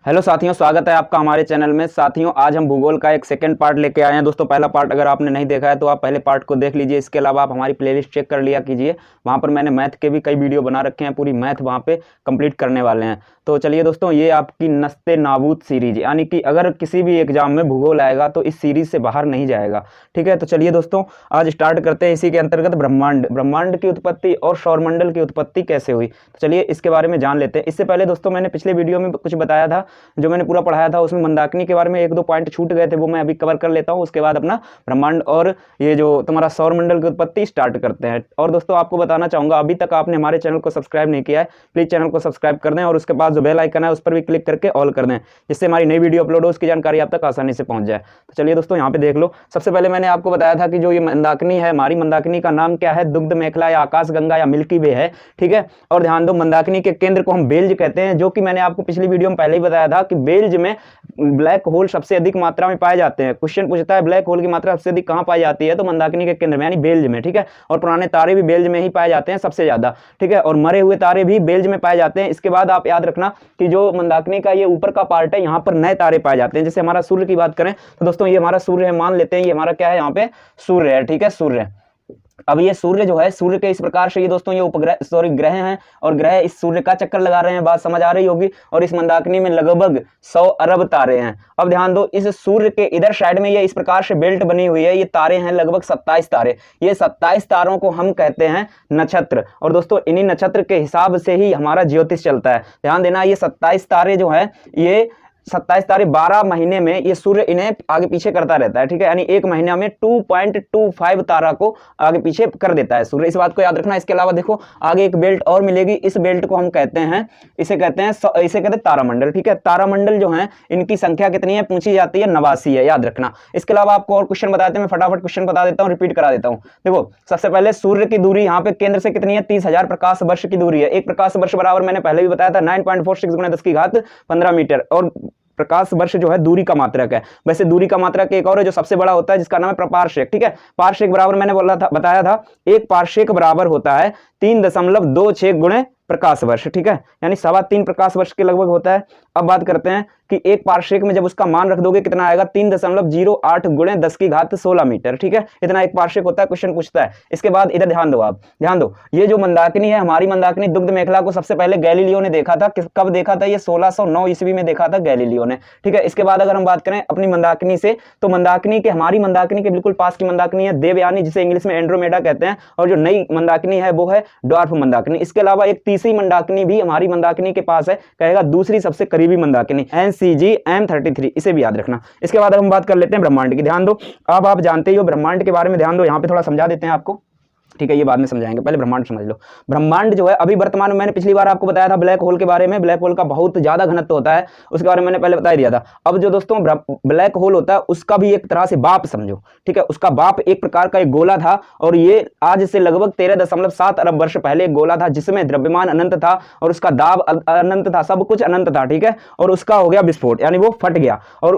Hello साथियों, स्वागत है आपका हमारे चैनल में। साथियों, आज हम भूगोल का एक सेकंड पार्ट लेके आए हैं। दोस्तों, पहला पार्ट अगर आपने नहीं देखा है तो आप पहले पार्ट को देख लीजिए। इसके अलावा आप हमारी प्लेलिस्ट चेक कर लिया कीजिए, वहाँ पर मैंने मैथ के भी कई वीडियो बना रखे हैं। पूरी मैथ वहाँ पे कंप्लीट करने वाले हैं। तो चलिए दोस्तों, ये आपकी नस्ते नाबूद सीरीज, यानी कि अगर किसी भी एग्जाम में भूगोल आएगा तो इस सीरीज से बाहर नहीं जाएगा। ठीक है, तो चलिए दोस्तों, आज स्टार्ट करते हैं। इसी के अंतर्गत ब्रह्मांड की उत्पत्ति और सौरमंडल की उत्पत्ति कैसे हुई, तो चलिए इसके बारे में जान लेते हैं। इससे पहले दोस्तों, मैंने पिछले वीडियो में कुछ बताया था, जो मैंने पूरा पढ़ाया था उसमें मंदाकिनी के बारे में एक दो पॉइंट छूट गए थे, वो मैं अभी कवर कर लेता हूँ। उसके बाद अपना ब्रह्मांड और ये जो तुम्हारा सौरमंडल की उत्पत्ति स्टार्ट करते हैं। और दोस्तों, आपको बताना चाहूंगा, अभी तक आपने हमारे चैनल को सब्सक्राइब नहीं किया है, प्लीज चैनल को सब्सक्राइब कर दें और उसके बाद जो बेल आइकन है उस पर भी क्लिक करके ऑल कर दें, जिससे हमारी नई वीडियो अपलोड हो उसकी जानकारी आप तक आसानी से पहुंच जाए। तो चलिए दोस्तों, यहाँ पे देख लो। सबसे पहले मैंने आपको बताया था कि जो ये मंदाकिनी है, हमारी मंदाकिनी का नाम क्या है, दुग्ध मेखला या आकाश गंगा या मिल्की वे है। ठीक है, और ध्यान दो, मंदाकिनी के केंद्र को हम बेल्ज कहते हैं, जो कि मैंने आपको पिछली वीडियो में पहले ही बताया था कि बेल्ज में ब्लैक होल सबसे अधिक मात्रा में पाए जाते हैं। क्वेश्चन पूछता है ब्लैक होल की मात्रा सबसे अधिक कहां पाई जाती है, तो मंदाकिनी के केंद्र में यानी बेल्ज में। ठीक है, और पुराने तारे भी बेल्ज में ही पाए जाते हैं सबसे ज्यादा। ठीक है, और मरे हुए तारे भी बेल्ज में पाए जाते हैं। इसके बाद आप याद रखना कि जो मंदाकिनी का ये ऊपर का पार्ट है, यहाँ पर नए तारे पाए जाते हैं। जैसे हमारा सूर्य की बात करें तो दोस्तों, ये हमारा सूर्य है, मान लेते हैं ये हमारा क्या है, यहाँ पे सूर्य है। ठीक है, सूर्य। अब ये सूर्य जो है, सूर्य के इस प्रकार से ये दोस्तों ये उपग्रह ग्रह हैं, और ग्रह इस सूर्य का चक्कर लगा रहे हैं, बात समझ आ रही होगी। और इस मंदाकिनी में लगभग 100 अरब तारे हैं। अब ध्यान दो, इस सूर्य के इधर साइड में ये इस प्रकार से बेल्ट बनी हुई है, ये तारे हैं लगभग 27 तारे। ये 27 तारों को हम कहते हैं नक्षत्र। और दोस्तों, इन्हीं नक्षत्र के हिसाब से ही हमारा ज्योतिष चलता है। ध्यान देना, ये 27 तारे जो है, ये 27 तारे 12 महीने में ये सूर्य इन्हें आगे पीछे करता रहता है। ठीक है, यानी एक महीना में 2.25 तारा को आगे पीछे कर देता है सूर्य। इस बात को याद रखना। इसके अलावा देखो, आगे एक बेल्ट और मिलेगी। इस बेल्ट को हम कहते हैं, इसे कहते हैं तारामंडल। ठीक है, तारामंडल जो है, इनकी संख्या कितनी है पूछी जाती है, 89 है, याद रखना। इसके अलावा आपको और क्वेश्चन बताते हैं, मैं फटाफट क्वेश्चन बता देता हूँ, रिपीट करा देता हूँ। देखो, सबसे पहले सूर्य की दूरी यहाँ पे केंद्र से कितनी है, 30,000 प्रकाश वर्ष की दूरी है। एक प्रकाश वर्ष बराबर मैंने पहले भी बताया था 9.46 गुना 10 की घात 15 मीटर। और प्रकाश वर्ष जो है दूरी का मात्रक है। वैसे दूरी का मात्रक एक और है जो सबसे बड़ा होता है, जिसका नाम है प्रपार्षेक। ठीक है, पार्षेक बराबर मैंने बताया था, एक पार्षेक बराबर होता है 3.26 गुणे प्रकाश वर्ष। ठीक है, यानी 3.25 प्रकाश वर्ष के लगभग होता है। अब बात करते हैं कि एक पार्षेक में जब उसका मान रख दोगे कितना आएगा, 3.08 गुणे 10 की घात 16 मीटर। ठीक है, इतना एक पार्षेक होता है, क्वेश्चन पूछता है। इसके बाद इधर ध्यान दो, आप ध्यान दो, ये जो मंदाकिनी है, हमारी मंदाकिनी दुग्ध मेखला को सबसे पहले गैलीलियो ने देखा था। कब देखा था, ये 1609 ईस्वी में देखा था गैलीलियो ने। ठीक है, इसके बाद अगर हम बात करें अपनी मंदाकिनी से, तो हमारी मंदाकिनी के बिल्कुल पास की मंदाकिनी है देवयानी, जिसे इंग्लिश में एंड्रोमेडा कहते हैं। और जो नई मंदाकिनी है वो है ड्वार्फ मंदाकिनी। इसके अलावा एक तीसरी मंदाकिनी भी हमारी मंदाकिनी के पास है, कहेगा दूसरी सबसे करीबी मंदाकिनी, NCG M33, इसे भी याद रखना। इसके बाद हम बात कर लेते हैं ब्रह्मांड की। ध्यान दो, अब आप जानते ही हो ब्रह्मांड के बारे में, ध्यान दो, यहाँ पे थोड़ा समझा देते हैं आपको। ठीक है, ये बाद में समझाएंगे, पहले ब्रह्मांड समझ लो। ब्रह्मांड जो है, अभी वर्तमान में, मैंने पिछली बार आपको बताया था ब्लैक होल के बारे में, ब्लैक होल का बहुत ज्यादा घनत्व होता है, उसके बारे में मैंने पहले बता दिया था। अब जो दोस्तों ब्लैक होल होता है, उसका भी एक तरह से बाप समझो। ठीक है, उसका बाप एक प्रकार का एक गोला था, और ये आज से लगभग 13.7 अरब वर्ष पहले एक गोला था, जिसमें द्रव्यमान अनंत था और उसका दाब अनंत था, सब कुछ अनंत था। ठीक है, और उसका हो गया विस्फोट, यानी वो फट गया, और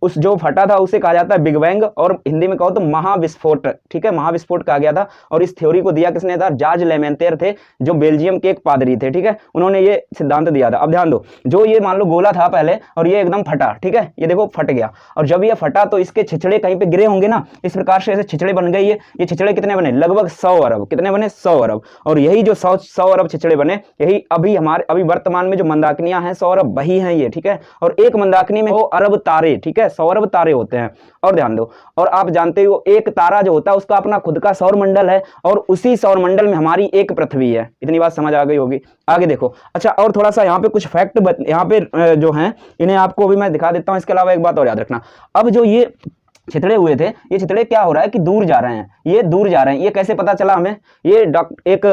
उस जो फटा था उसे कहा जाता है बिग बैंग, और हिंदी में कहो तो महाविस्फोट। ठीक है, महाविस्फोट कहा गया था। और इस थ्योरी को दिया किसने था, जॉर्ज लेमेंतेर थे, जो बेल्जियम के एक पादरी थे। ठीक है, उन्होंने ये सिद्धांत दिया था। अब ध्यान दो, जो ये मान लो गोला था पहले, और ये एकदम फटा। ठीक है, ये देखो फट गया, और जब ये फटा तो इसके छिछड़े कहीं पे गिरे होंगे ना, इस प्रकार से ऐसे छिछड़े बन गए। ये छिछड़े कितने बने, लगभग 100 अरब। कितने बने, 100 अरब। और यही जो 100 अरब छिछड़े बने, यही अभी वर्तमान में जो मंदाकिनियां हैं 100 अरब वही हैं ये। ठीक है, और एक मंदाकिनी में 100 अरब तारे, ठीक है, 100 अरब तारे होते हैं। और ध्यान दो, और आप जानते हो एक तारा जो होता है उसका अपना खुद का सौर मंडल है, और उसी सौर मंडल में हमारी एक पृथ्वी है। इतनी बात समझ आ गई होगी। आगे देखो, अच्छा, और थोड़ा सा यहाँ पे कुछ फैक्ट यहाँ पे जो हैं, इन्हें आपको भी मैं दिखा देता हूँ। इसके अलावा एक बात और याद रखना, अब जो ये छितड़े हुए थे, ये छितड़े क्या हो रहा है कि दूर जा रहे हैं, ये दूर जा रहे हैं। ये कैसे पता चला हमें, ये एक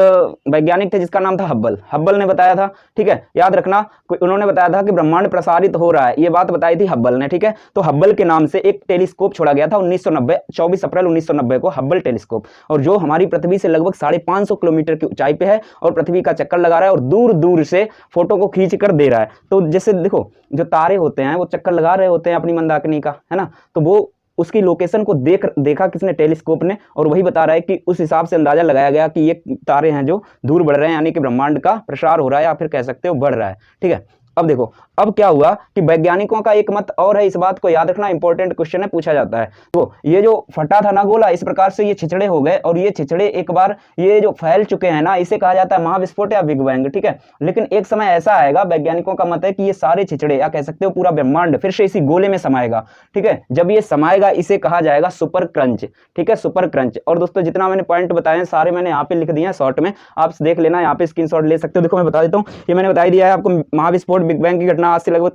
वैज्ञानिक थे जिसका नाम था हब्बल ने बताया था। ठीक है, याद रखना, उन्होंने बताया था कि ब्रह्मांड प्रसारित हो रहा है, ये बात बताई थी हब्बल ने। ठीक है, तो हब्बल के नाम से एक टेलीस्कोप छोड़ा गया था 1990, 24 अप्रैल 1990 को, हब्बल टेलीस्कोप, और जो हमारी पृथ्वी से लगभग 550 किलोमीटर की ऊंचाई पे है, और पृथ्वी का चक्कर लगा रहा है, और दूर दूर से फोटो को खींच कर दे रहा है। तो जैसे देखो, जो तारे होते हैं वो चक्कर लगा रहे होते हैं अपनी मंदाकिनी का, है ना, तो वो उसकी लोकेशन को देखा किसने, टेलीस्कोप ने, और वही बता रहा है कि उस हिसाब से अंदाजा लगाया गया कि ये तारे हैं जो दूर बढ़ रहे हैं, यानी कि ब्रह्मांड का प्रसार हो रहा है, या फिर कह सकते हो बढ़ रहा है। ठीक है, अब देखो अब क्या हुआ कि वैज्ञानिकों का एक मत और है, इस बात को याद रखना, इंपॉर्टेंट क्वेश्चन है, पूछा जाता है। तो ये जो फटा था ना गोला, इस प्रकार से ये छिछड़े हो गए और ये छिछड़े एक बार ये जो फैल चुके हैं ना, इसे कहा जाता है महाविस्फोट या बिग बैंग, ठीक है। लेकिन एक समय ऐसा आएगा, वैज्ञानिकों का मत है कि ये सारे छिछड़े या कह सकते हो पूरा ब्रह्मांड फिर से इसी गोले में समाएगा, ठीक है। जब ये समाएगा इसे कहा जाएगा सुपर क्रंच, ठीक है, सुपर क्रंच। और दोस्तों जितना मैंने पॉइंट बताए हैं सारे मैंने यहाँ पे लिख दिए हैं शॉर्ट में, आप देख लेना, यहाँ पे स्क्रीनशॉट ले सकते हो। देखो मैं बता देता हूँ, ये मैंने बता दिया है आपको, महाविस्फोट बिग बैंग की घटना आज से लगभग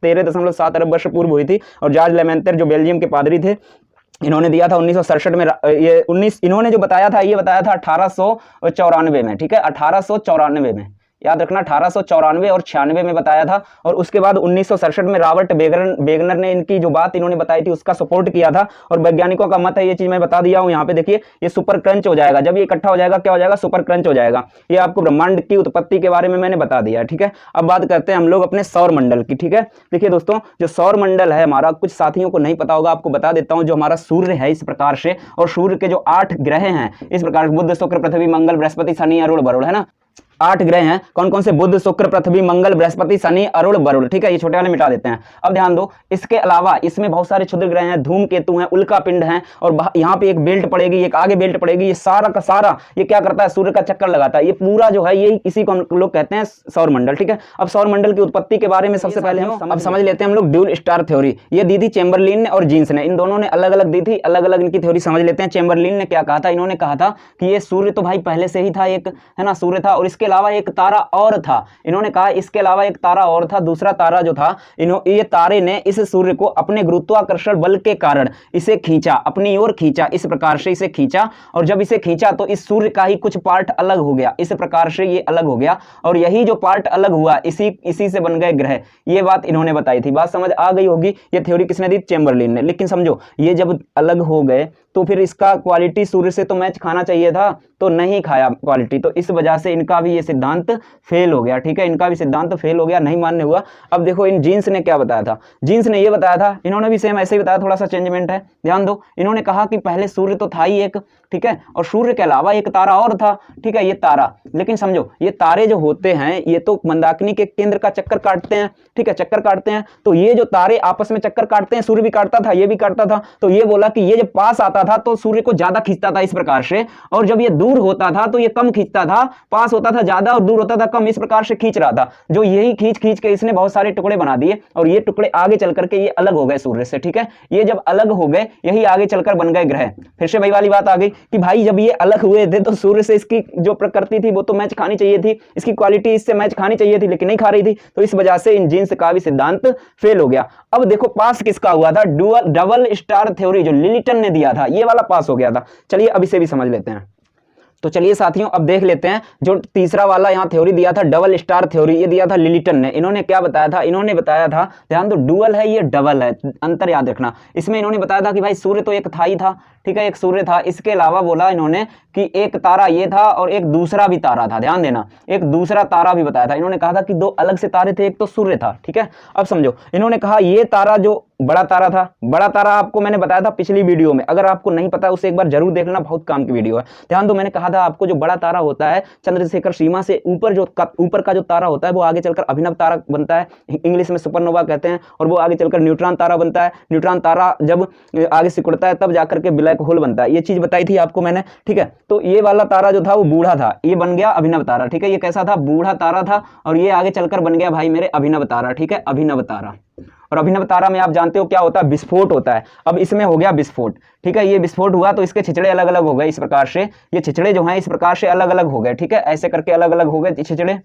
13.7 अरब वर्ष पूर्व हुई थी और जॉर्ज लेमेंतर जो बेल्जियम के पादरी थे, इन्होंने दिया था 1967 में। ये 19 इन्होंने जो बताया था, ये बताया था 1894 में, ठीक है, 1894 में, याद रखना, 1894 और 96 में बताया था। और उसके बाद 1967 में रॉबर्ट वेगनर ने इनकी जो बात इन्होंने बताई थी उसका सपोर्ट किया था। और वैज्ञानिकों का मत है, ये चीज मैं बता दिया हूं, यहाँ पे देखिए, ये सुपर क्रंच हो जाएगा, जब ये इकट्ठा हो जाएगा क्या हो जाएगा, सुपर क्रंच हो जाएगा। ये आपको ब्रह्मांड की उत्पत्ति के बारे में मैंने बता दिया, ठीक है। अब बात करते हैं हम लोग अपने सौर मंडल की, ठीक है। देखिए दोस्तों, जो सौर मंडल है हमारा, कुछ साथियों को नहीं पता होगा, आपको बता देता हूं। जो हमारा सूर्य है इस प्रकार से, और सूर्य के जो 8 ग्रह हैं इस प्रकार, बुध शुक्र पृथ्वी मंगल बृहस्पति शनि अरुण वरुण, है ना, 8 ग्रह हैं। कौन कौन से, बुध शुक्र पृथ्वी मंगल बृहस्पति शनि अरुण वरुण, ठीक है। ये छोटे वाले मिटा देते हैं। अब ध्यान दो, इसके अलावा इसमें बहुत सारे क्षुद्र ग्रह हैं, धूमकेतु हैं, उल्का पिंड हैं, और यहाँ पे एक बेल्ट पड़ेगी, एक आगे बेल्ट पड़ेगी। ये सारा का सारा ये क्या करता है, सूर्य का चक्कर लगाता है। ये पूरा जो है ये इसी को हम लोग कहते हैं सौर मंडल, ठीक है। अब सौर मंडल की उत्पत्ति के बारे में सबसे पहले हम समझ लेते हैं हम लोग ड्यूल स्टार थ्योरी। ये दी थी चैम्बरलिन ने और जीन्स ने, इन दोनों ने अलग अलग दी थी, अलग अलग इनकी थ्योरी समझ लेते हैं। चैम्बरलिन ने क्या कहा था, इन्होंने कहा था कि ये सूर्य तो भाई पहले से ही था, एक है ना सूर्य था, और इसके अलावा एक तारा और था। इन्होंने कहा इसके अलावा एक तारा और था, दूसरा तारा जो था, ये तारे ने इस सूर्य को अपने गुरुत्वाकर्षण बल के कारण इसे खींचा, अपनी ओर खींचा, इस प्रकार से इसे खींचा। और जब इसे खींचा तो इस सूर्य का ही कुछ पार्ट अलग हो गया, इस प्रकार से ये अलग हो गया, और यही जो पार्ट अलग हुआ इसी से बन गए ग्रह। ये बात इन्होंने बताई थी। बात समझ आ गई होगी। ये थ्योरी किसने दी, चैम्बरलिन ने। लेकिन समझो, ये जब अलग हो गए तो फिर इसका क्वालिटी सूर्य से तो मैच खाना चाहिए था, तो नहीं खाया क्वालिटी, तो इस वजह से इनका भी ये सिद्धांत फेल हो गया, ठीक है। इनका भी सिद्धांत फेल हो गया, नहीं मान्य हुआ। अब देखो इन जीन्स ने क्या बताया था, जीन्स ने ये बताया था, इन्होंने भी सेम ऐसे ही बताया, थोड़ा सा चेंजमेंट है, ध्यान दो। इन्होंने कहा कि पहले सूर्य तो था ही एक, ठीक है, और सूर्य के अलावा एक तारा और था, ठीक है, ये तारा। लेकिन समझो, ये तारे जो होते हैं ये तो मंदाकिनी के केंद्र का चक्कर काटते हैं, ठीक है, चक्कर काटते हैं। तो ये जो तारे आपस में चक्कर काटते हैं, सूर्य भी काटता था, ये भी काटता था। तो ये बोला कि ये जब पास आता था तो सूर्य को ज्यादा खींचता था इस प्रकार से, और जब ये दूर होता था तो ये कम खींचता था, पास होता था ज्यादा और दूर होता था कम, इस प्रकार से खींच रहा था। जो यही खींच खींच के इसने बहुत सारे टुकड़े बना दिए, और ये टुकड़े आगे चल करके ये अलग हो गए सूर्य से, ठीक है। ये जब अलग हो गए, यही आगे चलकर बन गए ग्रह। फिर से वही वाली बात आ गई कि भाई जब ये अलग हुए थे तो सूर्य से इसकी जो प्रकृति थी वो तो मैच खानी चाहिए थी, इसकी क्वालिटी इससे मैच खानी चाहिए थी, लेकिन नहीं खा रही थी। तो इस वजह से इन जीन्स का भी सिद्धांत फेल हो गया। अब देखो पास किसका हुआ था, डबल स्टार थ्योरी जो लिलिटन ने दिया था, ये वाला पास हो गया था। चलिए अब इसे भी समझ लेते हैं। तो चलिए साथियों अब देख लेते हैं जो तीसरा वाला यहाँ थ्योरी दिया था, डबल स्टार थ्योरी, ये दिया था लिलिटन ने। इन्होंने क्या बताया था, इन्होंने बताया था, ध्यान दो, डुअल है ये डबल है, अंतर याद रखना। इसमें इन्होंने बताया था कि भाई सूर्य तो एक था ही था, ठीक है, एक सूर्य था, इसके अलावा बोला इन्होंने कि एक तारा ये था और एक दूसरा भी तारा था, ध्यान देना, एक दूसरा तारा भी बताया था। इन्होंने कहा था कि दो अलग से तारे थे, एक तो सूर्य था, ठीक है। अब समझो, इन्होंने कहा ये तारा जो बड़ा तारा था, बड़ा तारा आपको मैंने बताया था पिछली वीडियो में, अगर आपको नहीं पता उसे एक बार जरूर देखना, बहुत काम की वीडियो है। ध्यान दो, मैंने कहा था आपको जो बड़ा तारा होता है चंद्रशेखर सीमा से ऊपर ऊपर का जो तारा होता है वो आगे चलकर अभिनव तारा बनता है, इंग्लिश में सुपरनोवा कहते हैं, और वो आगे चलकर न्यूट्रॉन तारा बनता है। न्यूट्रॉन तारा जब आगे सिकुड़ता है तब जाकर के ब्लैक होल बनता है, ये चीज बताई थी आपको मैंने, ठीक है। तो ये वाला तारा जो था वो बूढ़ा था, ये बन गया अभिनव तारा, ठीक है। ये कैसा था, बूढ़ा तारा था, और ये आगे चलकर बन गया भाई मेरे अभिनव तारा, ठीक है, अभिनव तारा। और अभिनव तारा में आप जानते हो क्या होता है, विस्फोट होता है। अब इसमें हो गया विस्फोट, ठीक है, ये विस्फोट हुआ तो इसके छिछड़े अलग अलग हो गए, इस प्रकार से ये छिछड़े जो हैं इस प्रकार से अलग अलग हो गए, ठीक है, ऐसे करके अलग अलग हो गए छिछड़े,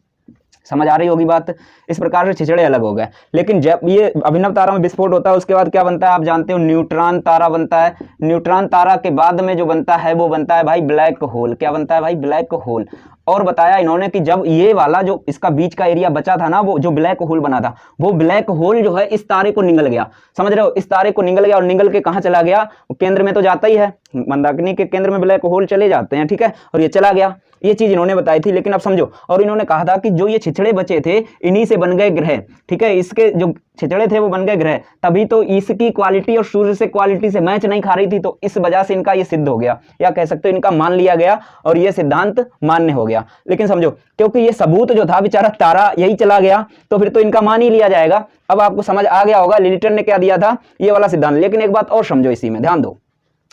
समझ आ रही होगी बात। इस प्रकार से छिछड़े अलग हो गए। लेकिन जब ये अभिनव तारा में विस्फोट होता है उसके बाद क्या बनता है आप जानते हो, न्यूट्रॉन तारा बनता है। न्यूट्रॉन तारा के बाद में जो बनता है वो बनता है भाई ब्लैक होल। क्या बनता है भाई, ब्लैक होल। और बताया इन्होंने कि जब ये वाला जो इसका बीच का एरिया बचा था ना, वो जो ब्लैक होल बना था, वो ब्लैक होल जो है इस तारे को निगल गया, समझ रहे हो, इस तारे को निगल गया, और निगल के कहां चला गया, केंद्र में तो जाता ही है, मंदाकिनी के केंद्र में ब्लैक होल चले जाते हैं, ठीक है, और ये चला गया। ये चीज इन्होंने बताई थी। लेकिन अब समझो, और इन्होंने कहा था कि जो ये छिछड़े बचे थे इन्हीं से बन गए ग्रह, ठीक है, इसके जो छिछड़े थे वो बन गए ग्रह, तभी तो इसकी क्वालिटी और सूर्य से क्वालिटी से मैच नहीं खा रही थी, तो इस वजह से इनका ये सिद्ध हो गया, या कह सकते हो इनका मान लिया गया और ये सिद्धांत मान्य हो गया। लेकिन समझो, क्योंकि ये सबूत जो था बेचारा तारा यही चला गया, तो फिर तो इनका मान ही लिया जाएगा। अब आपको समझ आ गया होगा लिलिटन ने क्या दिया था, ये वाला सिद्धांत। लेकिन एक बात और समझो, इसी में ध्यान दो,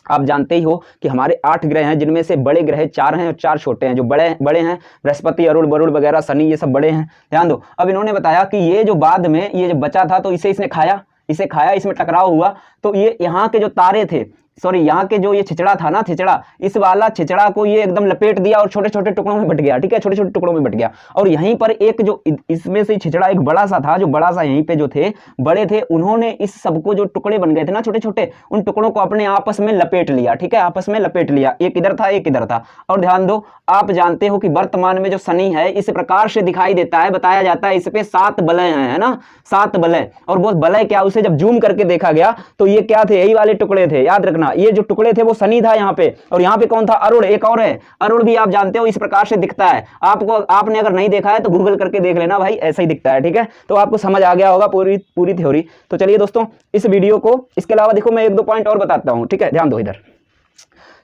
आप जानते ही हो कि हमारे 8 ग्रह हैं, जिनमें से बड़े ग्रह 4 हैं और 4 छोटे हैं। जो बड़े बड़े हैं बृहस्पति, अरुण, वरुण वगैरह, शनि, ये सब बड़े हैं। ध्यान दो, अब इन्होंने बताया कि ये जो बाद में ये जो बचा था तो इसे इसने खाया, इसमें टकराव हुआ, तो ये यहाँ के जो तारे थे, सॉरी यहाँ के जो ये छिचड़ा था ना, छिचड़ा, इस वाला छिचड़ा को ये एकदम लपेट दिया और छोटे छोटे टुकड़ों में बट गया, ठीक है, छोटे छोटे टुकड़ों में बट गया। और यहीं पर एक जो इसमें से छिचड़ा एक बड़ा सा था, जो बड़ा सा यहीं पे जो थे बड़े थे, उन्होंने इस सबको जो टुकड़े बन गए थे ना छोटे छोटे, उन टुकड़ों को अपने आपस में लपेट लिया, ठीक है, आपस में लपेट लिया, एक इधर था एक इधर था। और ध्यान दो, आप जानते हो कि वर्तमान में जो शनि है इस प्रकार से दिखाई देता है, बताया जाता है इस पे 7 बलय हैं, है ना, 7 बलय। और वो बलय क्या, उसे जब जूम करके देखा गया तो ये क्या थे, यही वाले टुकड़े थे। याद रखना, ये जो टुकड़े थे वो शनि था यहाँ पे, और यहाँ पे कौन था, अरुण, एक और है, अरुण भी आप जानते हो इस प्रकार से दिखता है। आपने अगर नहीं देखा है तो गूगल करके देख लेना भाई, ऐसा ही दिखता है, ठीक है। तो आपको समझ आ गया होगा पूरी थ्योरी। तो चलिए दोस्तों, इस वीडियो को, इसके अलावा देखो मैं 1-2 पॉइंट और बताता हूँ, ठीक है, ध्यान दो इधर।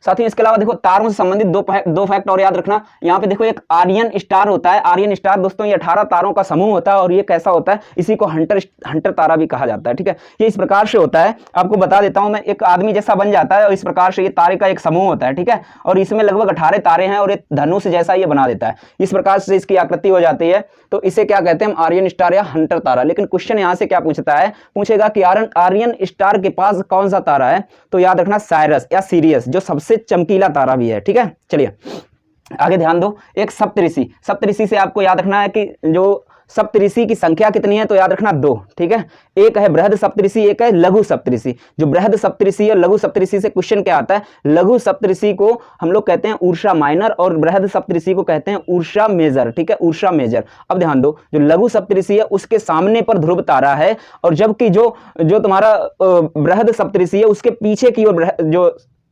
साथियों इसके अलावा देखो, तारों से संबंधित दो फैक्ट और याद रखना। यहाँ पे देखो एक आर्यन स्टार होता है। आर्यन स्टार दोस्तों ये 18 तारों का समूह होता है, और ये कैसा होता है, इसी को हंटर तारा भी कहा जाता है, ठीक है। ये इस प्रकार से होता है, आपको बता देता हूं मैं, एक आदमी जैसा बन जाता है और इस प्रकार से ये तारे का एक समूह होता है, ठीक है। और इसमें लगभग 18 तारे हैं और एक धनुष जैसा ये बना देता है, इस प्रकार से इसकी आकृति हो जाती है। तो इसे क्या कहते हैं, आर्यन स्टार या हंटर तारा। लेकिन क्वेश्चन यहाँ से क्या पूछता है, पूछेगा कि आर्यन स्टार के पास कौन सा तारा है, तो याद रखना साइरस या सीरियस, जो सबसे चमकीला तारा भी है, ठीक है। चलिए आगे ध्यान दो, एक सप्तऋषि से आपको याद रखना है कि जो सप्तऋषि की संख्या कितनी है, तो याद रखना 2, ठीक है। एक है बृहद सप्तऋषि, एक है लघु सप्तऋषि। जो बृहद सप्तऋषि और लघु सप्तऋषि से क्वेश्चन क्या आता है, लघु सप्तऋषि को हम लोग कहते हैं ऊर्सा माइनर और बृहद सप्तऋषि को कहते हैं ऊर्सा मेजर, ठीक है, ऊर्सा मेजर। अब ध्यान दो, जो लघु सप्तऋषि है उसके सामने पर ध्रुव तारा है, और जबकि जो तुम्हारा बृहद सप्तऋषि है उसके पीछे की ओर जो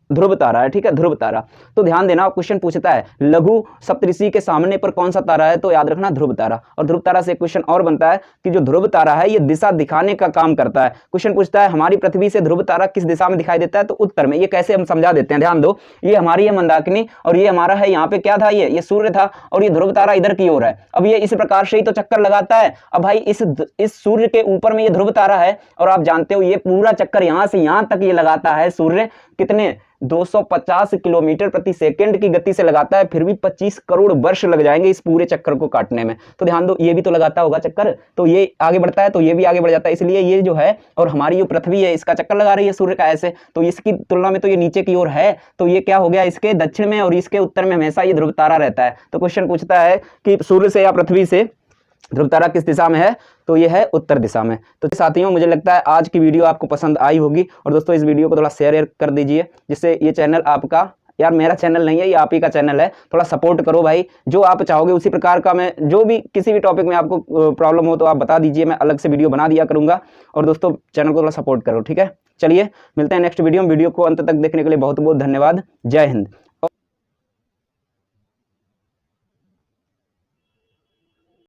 ध्रुव तारा है, ठीक है, ध्रुव तारा। तो ध्यान देना, क्वेश्चन पूछता है लघु सप्तऋषि के सामने पर कौन सा तारा है, तो याद रखना ध्रुव तारा। और ध्रुव तारा से क्वेश्चन और बनता है कि जो ध्रुव तारा है ये दिशा दिखाने का काम करता है। क्वेश्चन पूछता है हमारी पृथ्वी से ध्रुव तारा किस दिशा में दिखाई देता है, तो उत्तर में। ये कैसे हम समझा देते हैं, ध्यान दो, ये हमारी है मंदाकिनी और ये हमारा है, यहाँ पे क्या था, ये सूर्य था, और ये ध्रुव तारा इधर की ओर है। अब ये इस प्रकार से ही तो चक्कर लगाता है। अब भाई इस सूर्य के ऊपर में ये ध्रुव तारा है, और आप जानते हो ये पूरा चक्कर यहाँ से यहाँ तक ये लगाता है सूर्य, कितने 250 किलोमीटर प्रति सेकंड की गति से लगाता है। फिर भी 25 करोड़ वर्ष लग जाएंगे इस पूरे चक्कर को काटने में। तो ध्यान दो, ये भी तो लगाता होगा चक्कर, तो ये आगे बढ़ता है तो ये भी आगे बढ़ जाता है। इसलिए ये जो है, और हमारी जो पृथ्वी है इसका चक्कर लगा रही है सूर्य का ऐसे, तो इसकी तुलना में तो ये नीचे की ओर है, तो ये क्या हो गया, इसके दक्षिण में और इसके उत्तर में हमेशा ये ध्रुव तारा रहता है। तो क्वेश्चन पूछता है कि सूर्य से या पृथ्वी से ध्रुव तारा किस दिशा में है, तो ये है उत्तर दिशा में। तो साथियों मुझे लगता है आज की वीडियो आपको पसंद आई होगी, और दोस्तों इस वीडियो को थोड़ा शेयर कर दीजिए, जिससे ये चैनल आपका, यार मेरा चैनल नहीं है, ये आप ही का चैनल है, थोड़ा सपोर्ट करो भाई। जो आप चाहोगे उसी प्रकार का मैं, जो भी किसी भी टॉपिक में आपको प्रॉब्लम हो तो आप बता दीजिए, मैं अलग से वीडियो बना दिया करूंगा। और दोस्तों चैनल को थोड़ा सपोर्ट करो, ठीक है। चलिए मिलते हैं नेक्स्ट वीडियो में। वीडियो को अंत तक देखने के लिए बहुत बहुत धन्यवाद। जय हिंद।